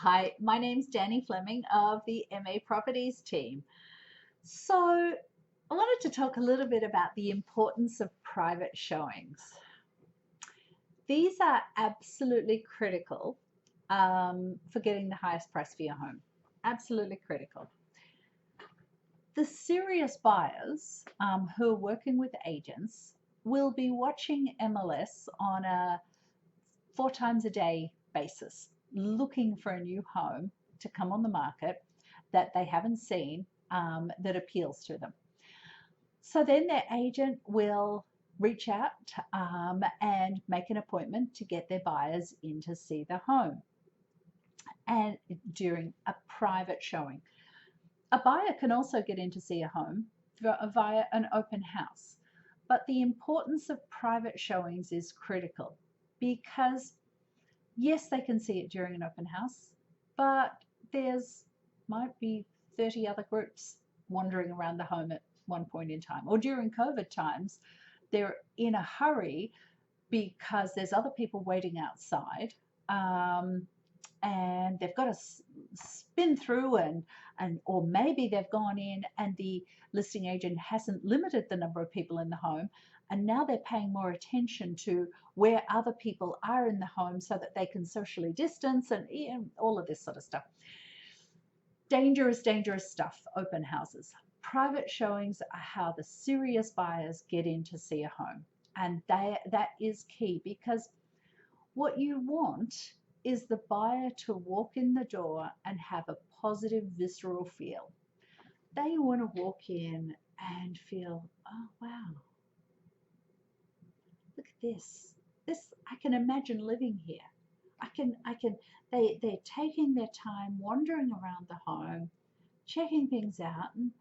Hi, my name's Danny Fleming of the MA Properties team. So, I wanted to talk a little bit about the importance of private showings. These are absolutely critical for getting the highest price for your home. Absolutely critical. The serious buyers who are working with agents will be watching MLS on a 4 times a day basis, looking for a new home to come on the market that they haven't seen that appeals to them. So then their agent will reach out and make an appointment to get their buyers in to see the home and during a private showing. A buyer can also get in to see a home via an open house, but the importance of private showings is critical because yes, they can see it during an open house, but there's might be 30 other groups wandering around the home at one point in time. Or during COVID times, they're in a hurry because there's other people waiting outside. And they've got to spin through and or maybe they've gone in and the listing agent hasn't limited the number of people in the home, and now they're paying more attention to where other people are in the home so that they can socially distance and all of this sort of stuff. Dangerous stuff. Open houses. Private showings are how the serious buyers get in to see a home, and that is key because what you want is the buyer to walk in the door and have a positive visceral feel. They want to walk in and feel, oh wow, look at this. This I can imagine living here. They're taking their time wandering around the home, checking things out, and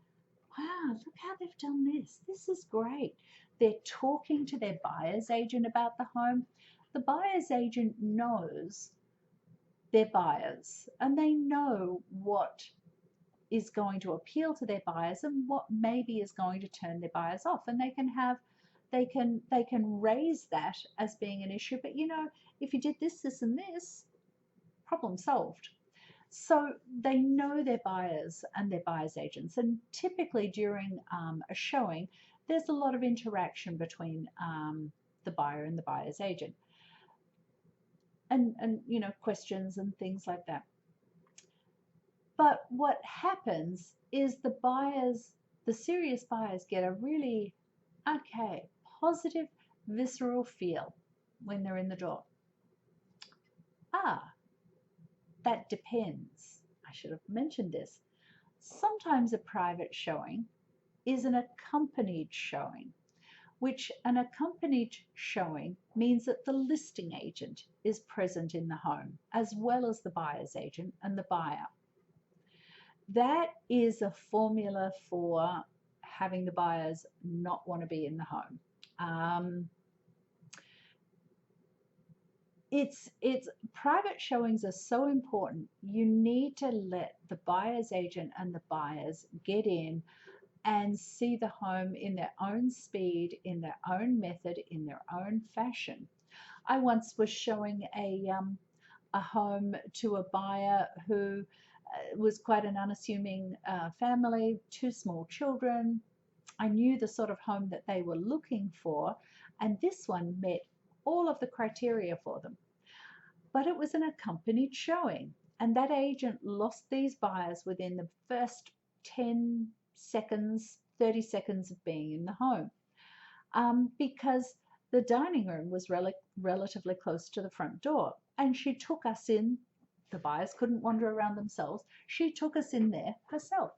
wow, look how they've done this. This is great. They're talking to their buyer's agent about the home. The buyer's agent knows their buyers and they know what is going to appeal to their buyers and what maybe is going to turn their buyers off, and they can raise that as being an issue. But if you did this and this, problem solved. So they know their buyers and their buyers agents, and typically during a showing there's a lot of interaction between the buyer and the buyer's agent, and questions and things like that. But what happens is the serious buyers get a really, okay, positive, visceral feel when they're in the door. Ah, that depends. I should have mentioned this. Sometimes a private showing is an accompanied showing, which an accompanied showing means that the listing agent is present in the home as well as the buyer's agent and the buyer. That is a formula for having the buyers not want to be in the home. It's private showings are so important. You need to let the buyer's agent and the buyers get in and see the home in their own speed, in their own method, in their own fashion. I once was showing a home to a buyer who was quite an unassuming family, 2 small children. I knew the sort of home that they were looking for, and this one met all of the criteria for them. But it was an accompanied showing, and that agent lost these buyers within the first 10 seconds, 30 seconds of being in the home, because the dining room was relatively close to the front door, and she took us in. The buyers couldn't wander around themselves. She took us in there herself.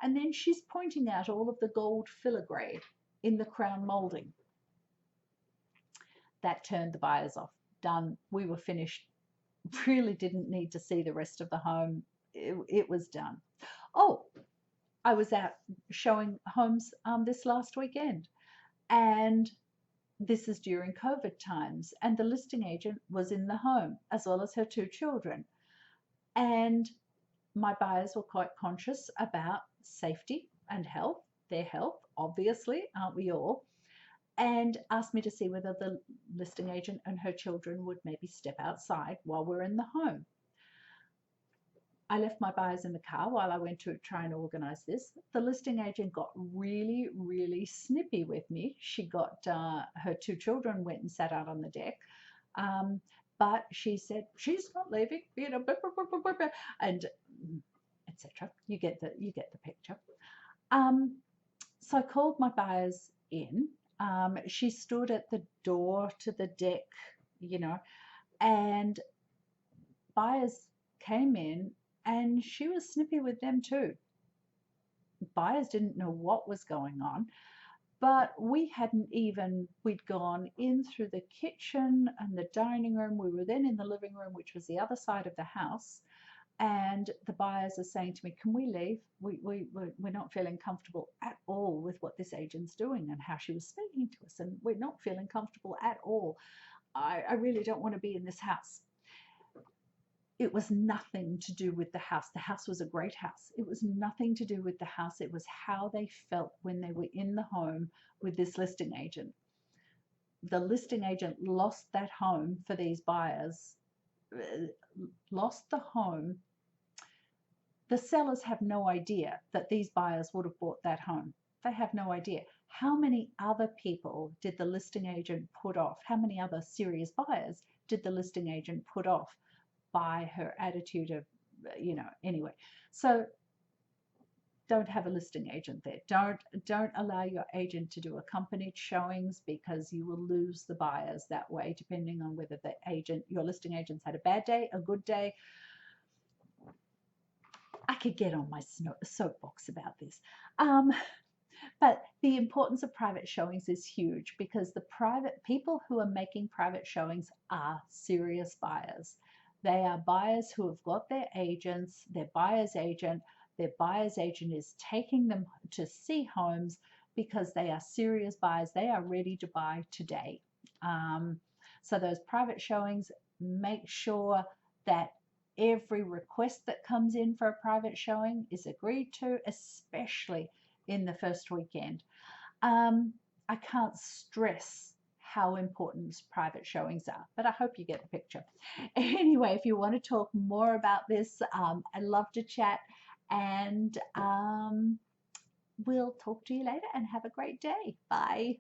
And then she's pointing out all of the gold filigree in the crown molding. That turned the buyers off. Done. We were finished. Really didn't need to see the rest of the home. It was done. Oh, I was out showing homes this last weekend, and this is during COVID times, and the listing agent was in the home as well as her 2 children. And my buyers were quite conscious about safety and health, their health, obviously, aren't we all? And asked me to see whether the listing agent and her children would maybe step outside while we're in the home. I left my buyers in the car while I went to try and organize this. The listing agent got really, really snippy with me. She got her two children went and sat out on the deck. But she said she's not leaving, you know, and etc. You get the picture. So I called my buyers in. She stood at the door to the deck, you know, and buyers came in and she was snippy with them too. Buyers didn't know what was going on, but we'd gone in through the kitchen and the dining room. We were then in the living room, which was the other side of the house. And the buyers are saying to me, can we leave? We're not feeling comfortable at all with what this agent's doing and how she was speaking to us. And we're not feeling comfortable at all. I really don't want to be in this house. It was nothing to do with the house. The house was a great house. It was nothing to do with the house. It was how they felt when they were in the home with this listing agent. The listing agent lost that home for these buyers, lost the home. The sellers have no idea that these buyers would have bought that home. They have no idea. How many other people did the listing agent put off? How many other serious buyers did the listing agent put off by her attitude of, you know, anyway. So don't have a listing agent there. Don't allow your agent to do accompanied showings, because you will lose the buyers that way, depending on whether your listing agent's had a bad day, a good day. I could get on my soapbox about this. But the importance of private showings is huge, because the private people who are making private showings are serious buyers. They are buyers who have got their agents, their buyer's agent. Their buyer's agent is taking them to see homes because they are serious buyers. They are ready to buy today. So those private showings, make sure that every request that comes in for a private showing is agreed to, especially in the first weekend. I can't stress how important private showings are, but I hope you get the picture. Anyway, if you want to talk more about this, I'd love to chat, and we'll talk to you later, and have a great day. Bye.